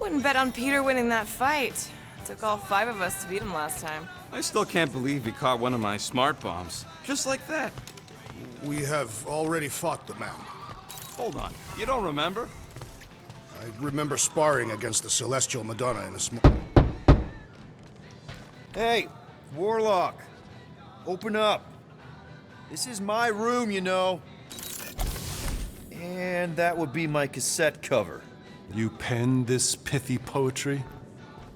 Wouldn't bet on Peter winning that fight. Took all 5 of us to beat him last time. I still can't believe he caught one of my smart bombs. Just like that. We have already fought the man. Hold on, you don't remember? I remember sparring against the Celestial Madonna in a small... Hey, Warlock. Open up. This is my room, you know. And that would be my cassette cover. You penned this pithy poetry?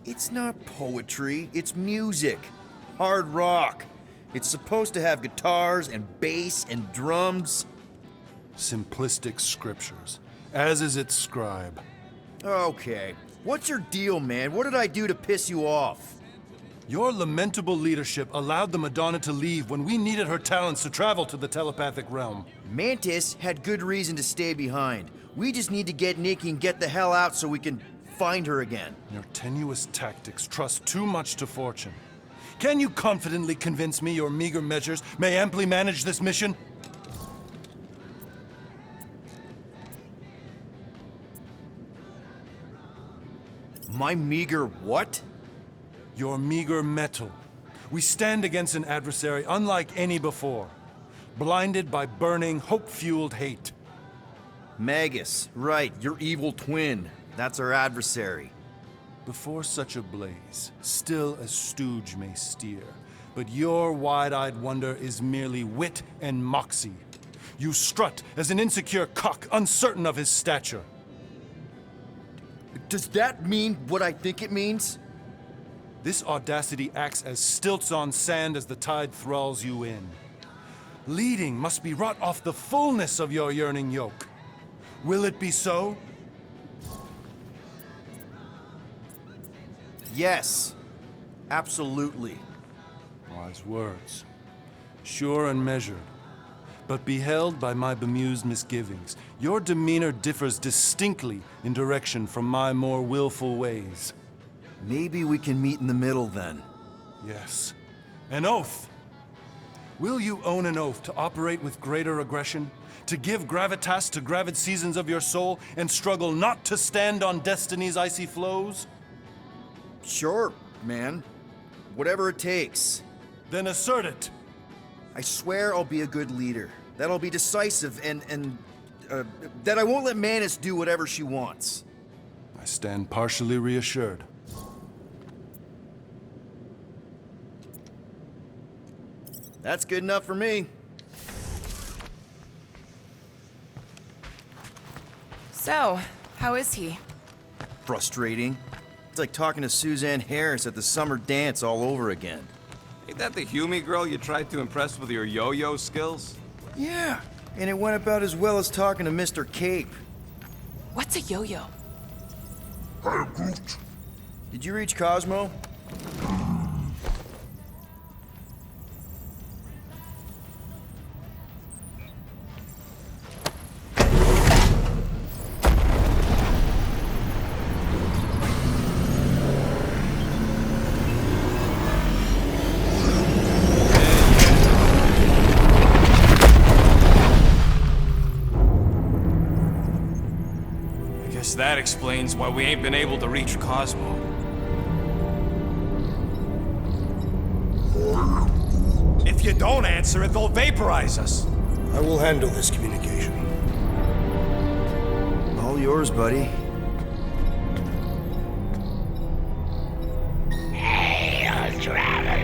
It's not poetry, it's music. Hard rock. It's supposed to have guitars and bass and drums. Simplistic scriptures, as is its scribe. Okay. What's your deal, man? What did I do to piss you off? Your lamentable leadership allowed the Madonna to leave when we needed her talents to travel to the telepathic realm. Mantis had good reason to stay behind. We just need to get Nikki and get the hell out so we can find her again. Your tenuous tactics trust too much to fortune. Can you confidently convince me your meager measures may amply manage this mission? My meager what? Your meager metal. We stand against an adversary unlike any before, blinded by burning, hope-fueled hate. Magus, right, your evil twin. That's our adversary. Before such a blaze, still a stooge may steer, but your wide-eyed wonder is merely wit and moxie. You strut as an insecure cock, uncertain of his stature. Does that mean what I think it means? This audacity acts as stilts on sand as the tide thralls you in. Leading must be wrought off the fullness of your yearning yoke. Will it be so? Yes, absolutely. Wise words. Sure and measured. But beheld by my bemused misgivings, your demeanor differs distinctly in direction from my more willful ways. Maybe we can meet in the middle then. Yes. An oath. Will you own an oath to operate with greater aggression? To give gravitas to gravid seasons of your soul and struggle not to stand on destiny's icy flows? Sure, man. Whatever it takes. Then assert it. I swear I'll be a good leader. That I'll be decisive and that I won't let Manus do whatever she wants. I stand partially reassured. That's good enough for me. So, how is he? Frustrating. It's like talking to Suzanne Harris at the summer dance all over again. Ain't that the Hume girl you tried to impress with your yo-yo skills? Yeah, and it went about as well as talking to Mr. Cape. What's a yo-yo? Did you reach Cosmo? That explains why we ain't been able to reach Cosmo. If you don't answer it, they'll vaporize us. I will handle this communication. All yours, buddy. Hail, traveler.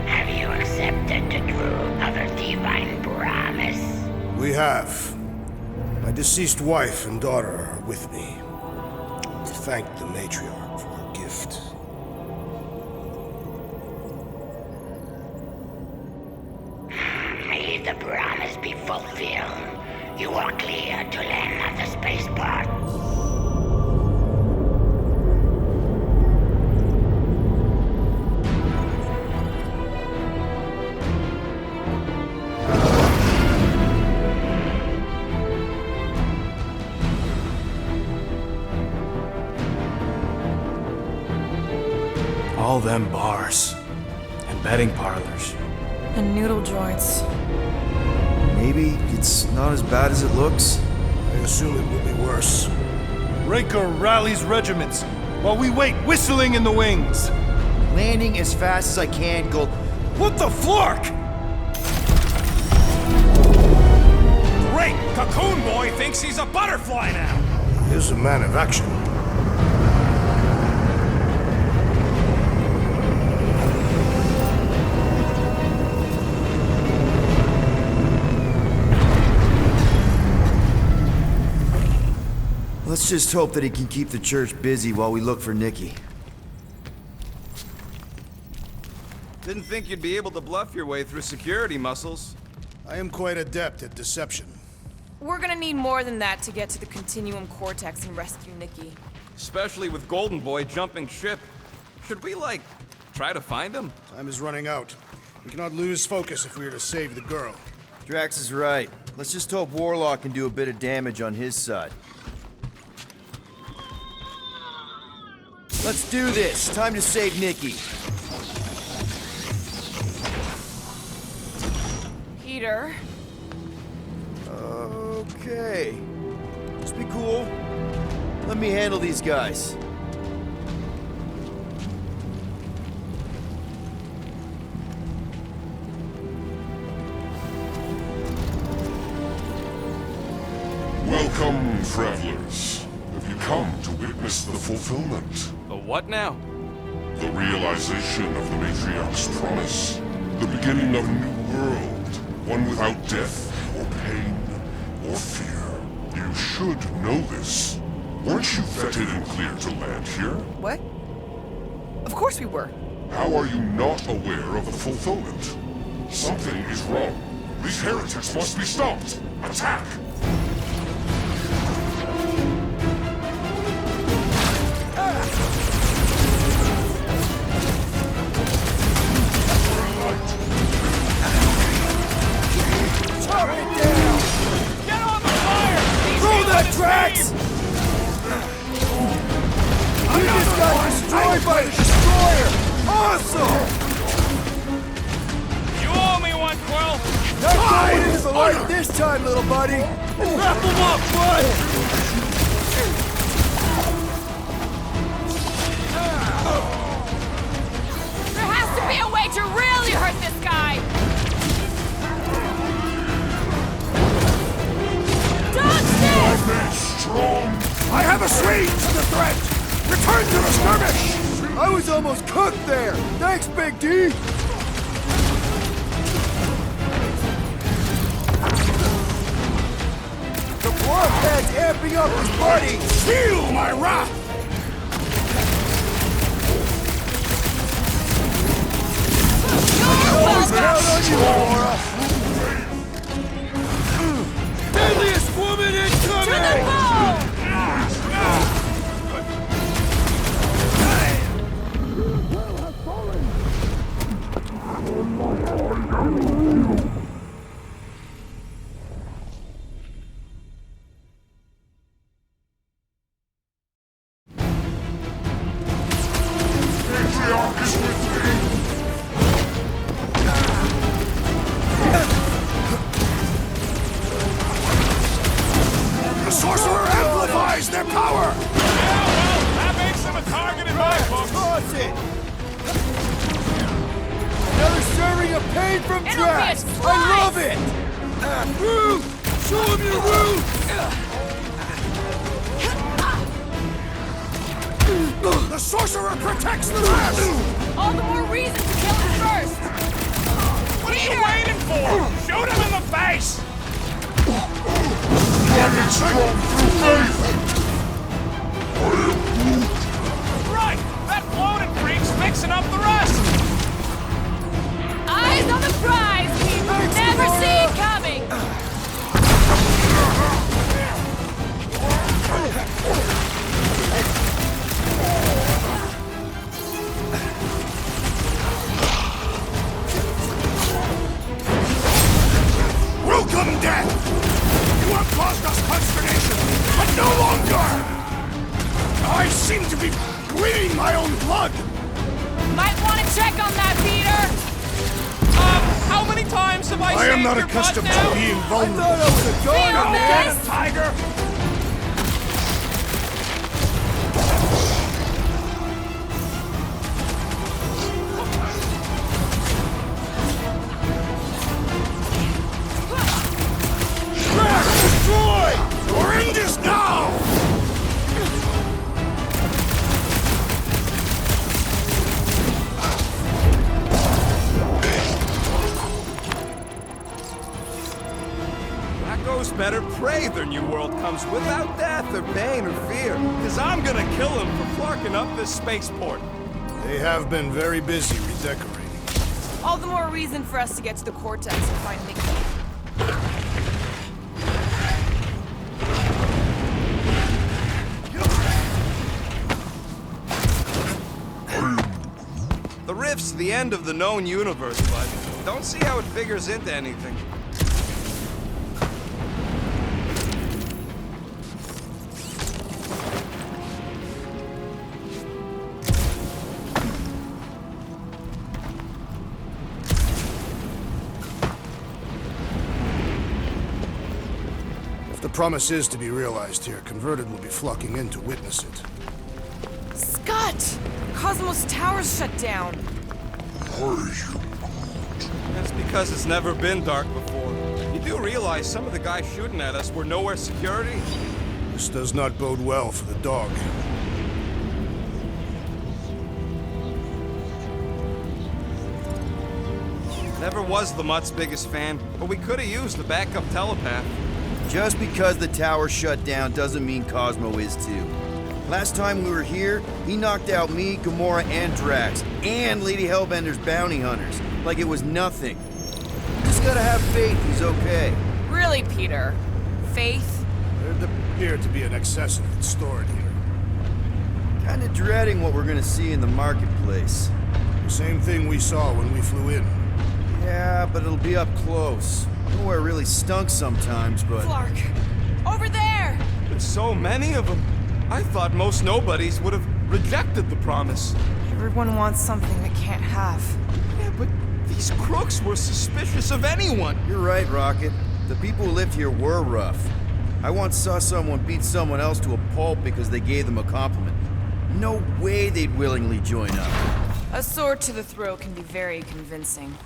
Have you accepted the truth of a divine promise? We have. My deceased wife and daughter are with me. Thank the matriarch for her gift. May the promise be fulfilled. You are clear to land at the spaceport. All them bars and betting parlors. And noodle joints. Maybe it's not as bad as it looks. I assume it will be worse. Raker rallies regiments. while we wait whistling in the wings. Landing as fast as I can, Gold. What the flark? Great! Cocoon Boy thinks he's a butterfly now! He is a man of action. Let's just hope that he can keep the church busy while we look for Nikki. Didn't think you'd be able to bluff your way through security muscles. I am quite adept at deception. We're gonna need more than that to get to the Continuum Cortex and rescue Nikki. Especially with Golden Boy jumping ship. Should we, like, try to find him? Time is running out. We cannot lose focus if we are to save the girl. Drax is right. Let's just hope Warlock can do a bit of damage on his side. Let's do this. Time to save Nikki. Peter. Okay. Just be cool. Let me handle these guys. Welcome, travelers. Have you come to witness the fulfillment? The what now? The realization of the Matriarch's promise. The beginning of a new world. One without death, or pain, or fear. You should know this. Weren't you vetted and cleared to land here? What? Of course we were. How are you not aware of the fulfillment? Something is wrong. These heretics must be stopped. Attack! Drax! You just got destroyed by the Destroyer! Awesome! You owe me one, Quill! Not going into the light this time, little buddy! Wrap him up, bud! There has to be a way to really hurt this guy! I have assuaged the threat! Return to the skirmish! I was almost cooked there! Thanks, Big D! The blockhead's amping up his buddy! Feel my wrath! Always count on you, Aurora! Deadliest woman incoming! To the ball! Matriarch is with me! The sorcerer amplifies their power! Yeah, well, that makes him a target in my book. Toss it! Another serving of pain from It'll Drax! be a I love slice! it! Woo! Show him your roots! The sorcerer protects the rest! All the more reason to kill him first! What are you waiting for? Shoot him in the face! Dragon strong through faith! Right! That floating freak's fixing up the rest! Eyes on the prize, people! Never see it coming! Welcome, death! You have caused us consternation, but no longer! I seem to be bleeding my own blood! Might want to check on that, Peter! How many times have I I am saved not your accustomed butt to now? being I vulnerable. thought I was a Feel goner, man! this? Tiger! new world comes without death or pain or fear, because I'm gonna kill him for flarking up this spaceport. They have been very busy redecorating. All the more reason for us to get to the Cortex and find Mickey. The rift's the end of the known universe, but don't see how it figures into anything. If the promise is to be realized here, converted will be flocking in to witness it. Scott! Cosmos Tower's shut down. That's because it's never been dark before. You do realize some of the guys shooting at us were nowhere security? This does not bode well for the dog. Never was the Mutt's biggest fan, but we could have used the backup telepath. Just because the tower shut down doesn't mean Cosmo is too. Last time we were here, he knocked out me, Gamora, and Drax, and Lady Hellbender's bounty hunters, like it was nothing. Just gotta have faith he's okay. Really, Peter? Faith? There appear to be an excess of it stored here. Kinda dreading what we're gonna see in the marketplace. The same thing we saw when we flew in. Yeah, but it'll be up close. Nowhere really stunk sometimes, but... Clark! Over there! There's so many of them. I thought most nobodies would have rejected the promise. Everyone wants something they can't have. Yeah, but these crooks were suspicious of anyone. You're right, Rocket. The people who lived here were rough. I once saw someone beat someone else to a pulp because they gave them a compliment. No way they'd willingly join up. A sword to the throat can be very convincing.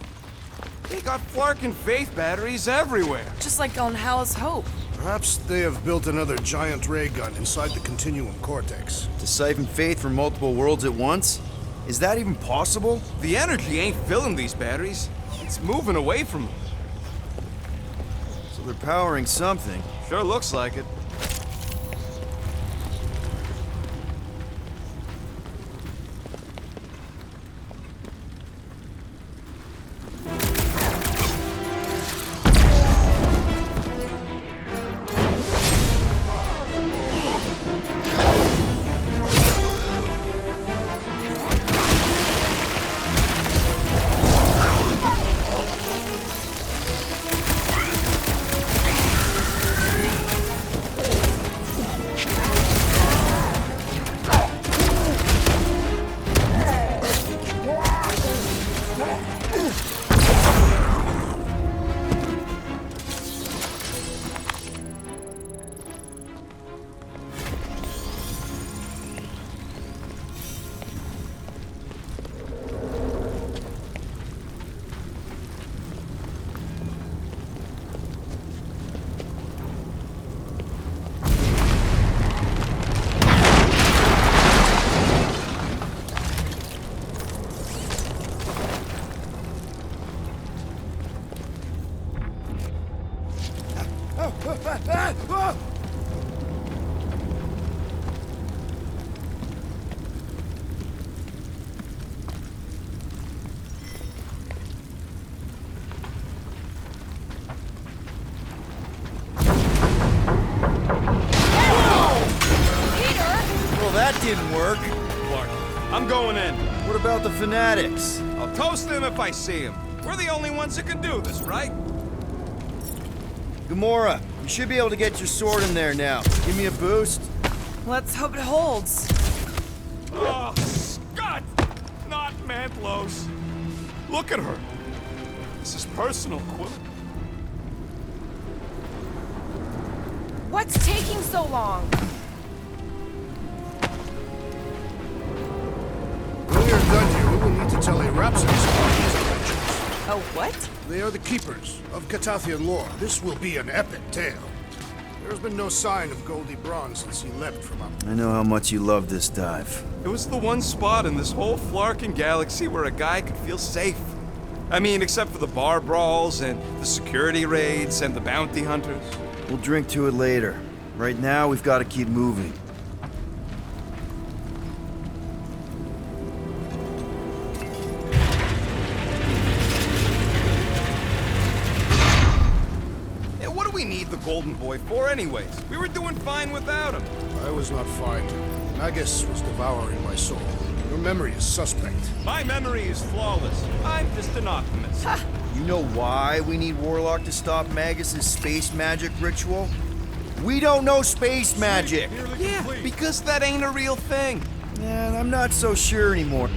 They got Flarkin faith batteries everywhere. Just like on Hal's Hope. Perhaps they have built another giant ray gun inside the Continuum Cortex. To siphon faith from multiple worlds at once? Is that even possible? The energy ain't filling these batteries. It's moving away from them. So they're powering something. Sure looks like it. That didn't work. Clark, I'm going in. What about the fanatics? I'll toast them if I see them. We're the only ones that can do this, right? Gamora, you should be able to get your sword in there now. Give me a boost. Let's hope it holds. Oh, Scott! Not Mantlos. Look at her. This is personal, Quill. What's taking so long? When we are done here, we will need to tell a rhapsody about these adventures. Oh, what? They are the keepers of Catathian lore. This will be an epic tale. There has been no sign of Goldie Braun since he leapt from up. I know how much you love this dive. It was the one spot in this whole Flarkin galaxy where a guy could feel safe. I mean, except for the bar brawls and the security raids and the bounty hunters. We'll drink to it later. Right now, we've got to keep moving. Yeah, what do we need the Golden Boy for anyways? We were doing fine without him. I was not fine. Magus was devouring my soul. Your memory is suspect. My memory is flawless. I'm just an optimist. You know why we need Warlock to stop Magus' space magic ritual? We don't know space magic! Yeah, because that ain't a real thing. And I'm not so sure anymore.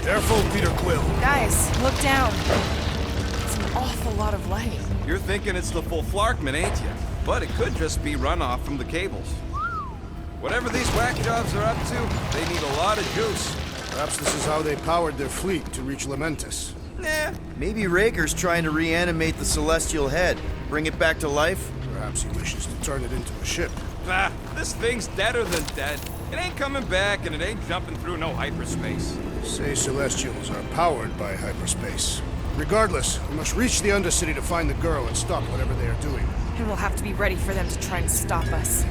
Careful, Peter Quill. Guys, look down. It's an awful lot of light. You're thinking it's the full Flarkman, ain't you? But it could just be runoff from the cables. Whatever these whack jobs are up to, they need a lot of juice. Perhaps this is how they powered their fleet to reach Lamentus. Nah. Maybe Raker's trying to reanimate the Celestial Head. Bring it back to life? Perhaps he wishes to turn it into a ship. Ah, this thing's deader than dead. It ain't coming back, and it ain't jumping through no hyperspace. Say Celestials are powered by hyperspace. Regardless, we must reach the Undercity to find the girl and stop whatever they are doing. And we'll have to be ready for them to try and stop us.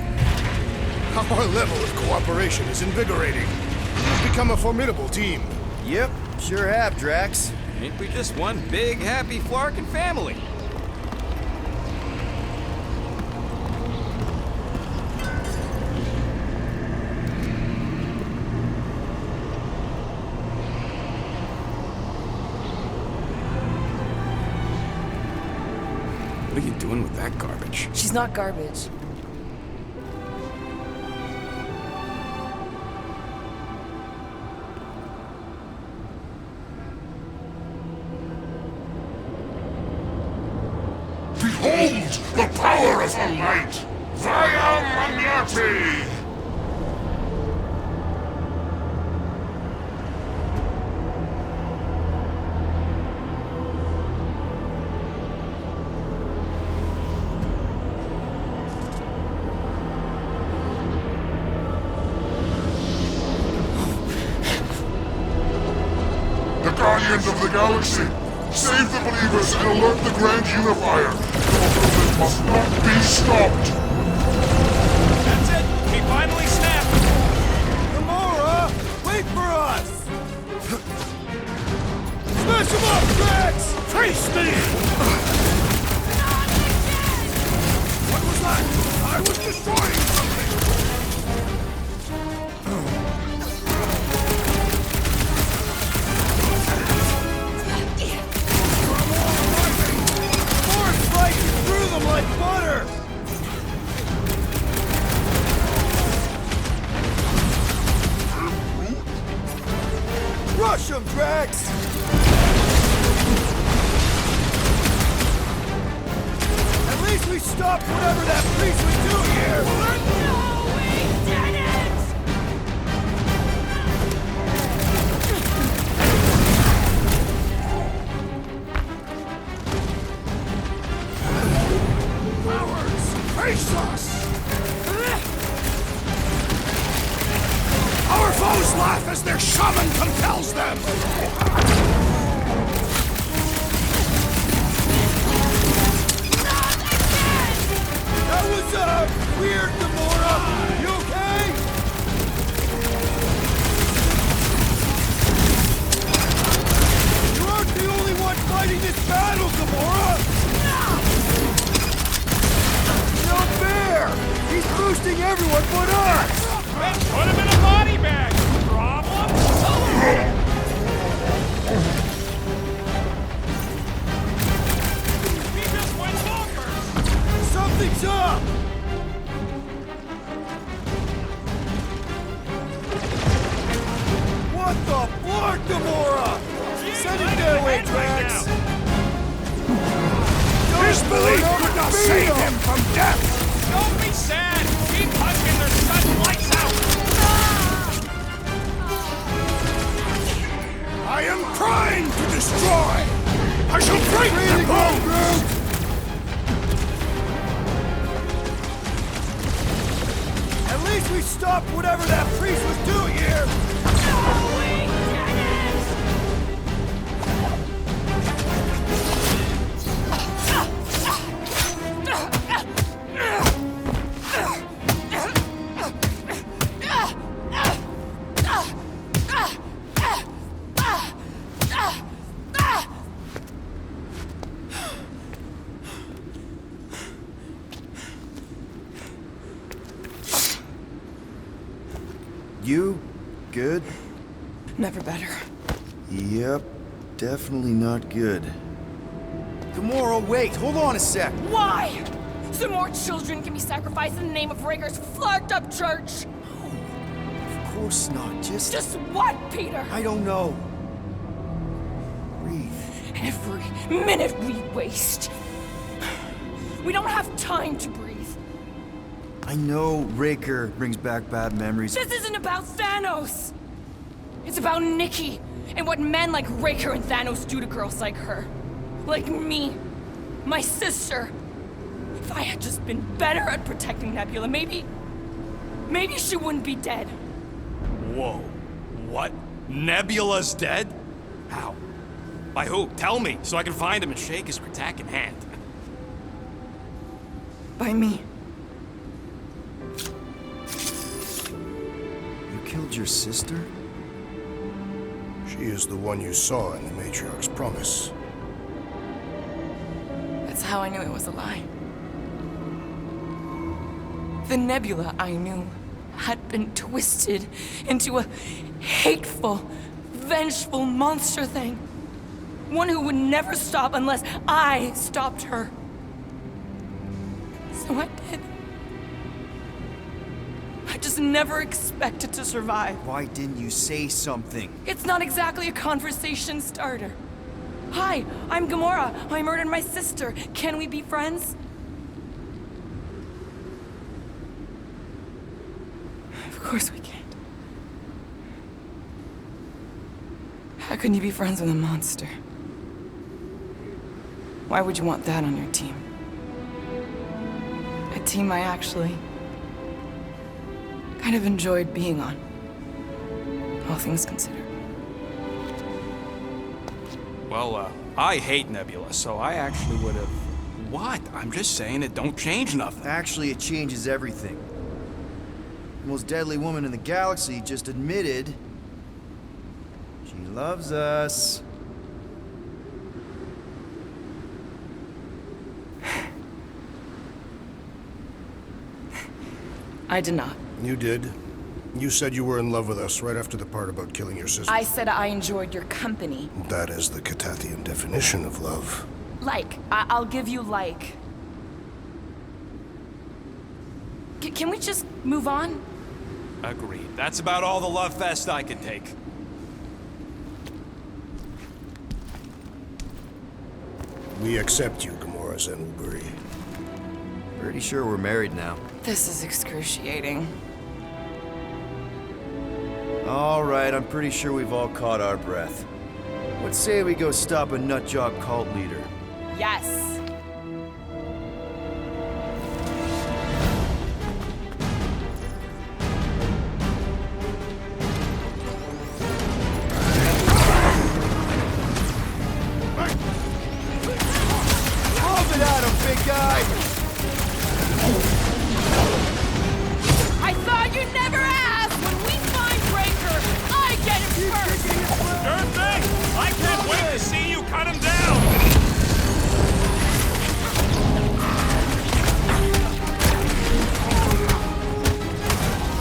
Our level of cooperation is invigorating. We've become a formidable team. Yep, sure have, Drax. Ain't we just one big, happy Flarkin family? What are you doing with that garbage? She's not garbage. Behold the power of the light! Via Magnati! The Guardians of the Galaxy! Save the believers and alert the Grand Unifier! Your movement must not be stopped! That's it! He finally snapped! Gamora! Wait for us! Smash him up, Drax! Face me! What was that? I was destroying something! Through them like butter! Rush him, Drax! At least we stopped whatever that priest was doing here! No, we did it! Face us! Our foes laugh as their shaman compels them! That was, family could not save him from death! Don't be sad! Keep punching their sun lights out! I am trying to destroy! I shall break their bones! At least we stopped whatever that priest was doing here! You? Good? Never better. Yep, definitely not good. Gamora, wait, hold on a sec. Why? So more children can be sacrificed in the name of Raker's flarked up church? Of course not, Just what, Peter? I don't know. Breathe. Every minute we waste. We don't have time to breathe. I know Raker brings back bad memories. This isn't about Thanos. It's about Nikki and what men like Raker and Thanos do to girls like her. Like me. My sister. If I had just been better at protecting Nebula, maybe she wouldn't be dead. Whoa. What? Nebula's dead? How? By who? Tell me, so I can find him and shake his Kritak in hand. By me. You killed your sister? She is the one you saw in the Matriarch's promise. That's how I knew it was a lie. The Nebula I knew had been twisted into a hateful, vengeful monster thing. One who would never stop unless I stopped her. So I did. I just never expected to survive. Why didn't you say something? It's not exactly a conversation starter. Hi, I'm Gamora. I murdered my sister. Can we be friends? Of course we can't. How can you be friends with a monster? Why would you want that on your team? A team I actually kind of enjoyed being on. All things considered. Well, I hate Nebula, so I actually would have... What? I'm just saying it don't change nothing. Actually, it changes everything. The most deadly woman in the galaxy just admitted she loves us. I did not. You did. You said you were in love with us right after the part about killing your sister. I said I enjoyed your company. That is the Catathian definition of love. Like. I'll give you like. Can we just move on? Agreed. That's about all the love fest I can take. We accept you, Gamora Zenuburi. Pretty sure we're married now. This is excruciating. All right, I'm pretty sure we've all caught our breath. Let's say we go stop a nutjob cult leader. Yes. Move it at him, big guy! I thought you'd never ask! When we find Raker, I get him first! Sure thing! I can't wait to see you cut him down!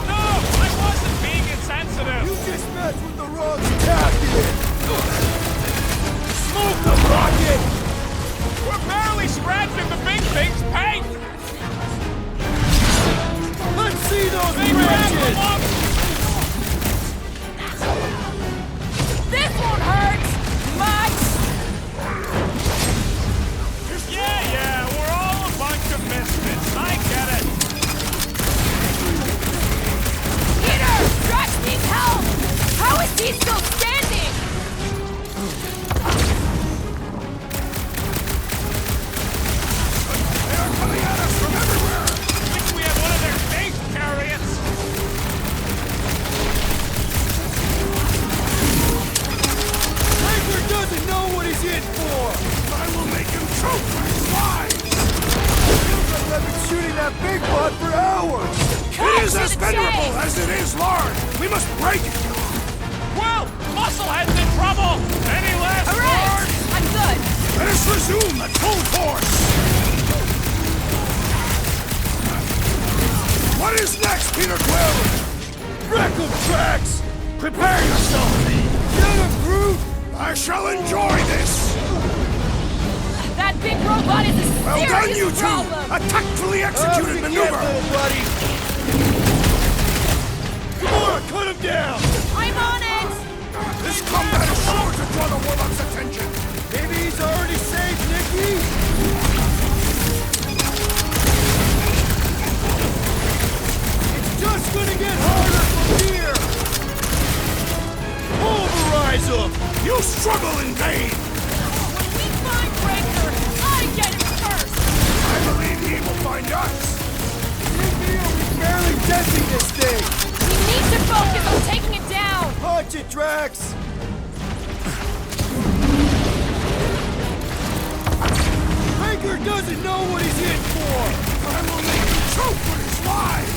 No! I wasn't being insensitive! You just messed with the wrong Catathian! Smoke the rocket! We're barely scratching the big thing's paint! Let's see those They wrap them bridges! up! This won't hurt! Much! Yeah, we're that big bot for hours! It is as venerable as it is large! We must break it! Well, Musclehead's in trouble! Any last Alright! words? I'm good! Let us resume at full force! What is next, Peter Quill? Wreck of tracks! Prepare yourself, Get him, Groot! I shall enjoy this! That big robot is a Well done, serious you two! problem! A tactfully executed maneuver! buddy. Gamora, cut him down! I'm on it! This combat is sure to draw the Warlock's attention! Maybe he's already saved Nikki? It's just gonna get harder from here! Pulverize him! You struggle in vain! When we find Breaker, I get him first! I believe he will find us! Nikki, are barely denting this thing! We need to focus on taking it down! Punch it, Drax! Breaker doesn't know what he's in for! I will make him choke with his lies!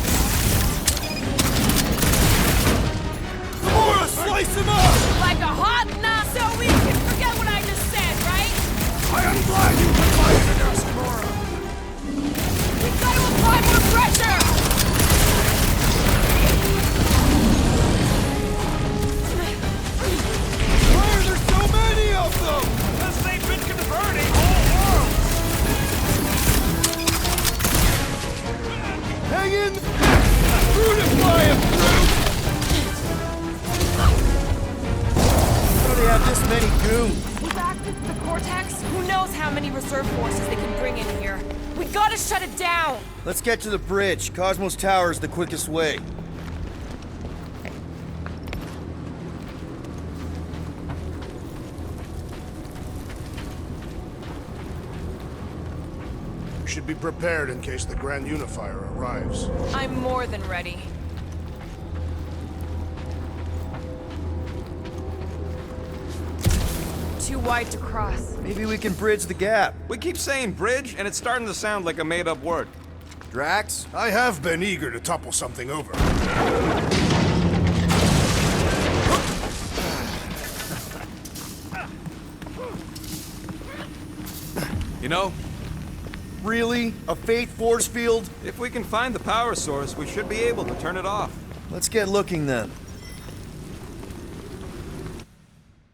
Gamora, slice him up! Like a hot knife, so we can forget what I just said, right? I am glad you confided in us, Gamora! We've got to apply more pressure! Why are there so many of them? Because they've been converting whole worlds! Hang in! Brutify him, Groot! How do they have this many goons? We've activated the Cortex. Who knows how many reserve forces they can bring in here? We gotta shut it down! Let's get to the bridge. Cosmos Tower is the quickest way. We should be prepared in case the Grand Unifier arrives. I'm more than ready. Too wide to cross. Maybe we can bridge the gap. We keep saying bridge, and it's starting to sound like a made-up word. Drax? I have been eager to topple something over. You know, Really? A fate force field? if we can find the power source, we should be able to turn it off. Let's get looking then.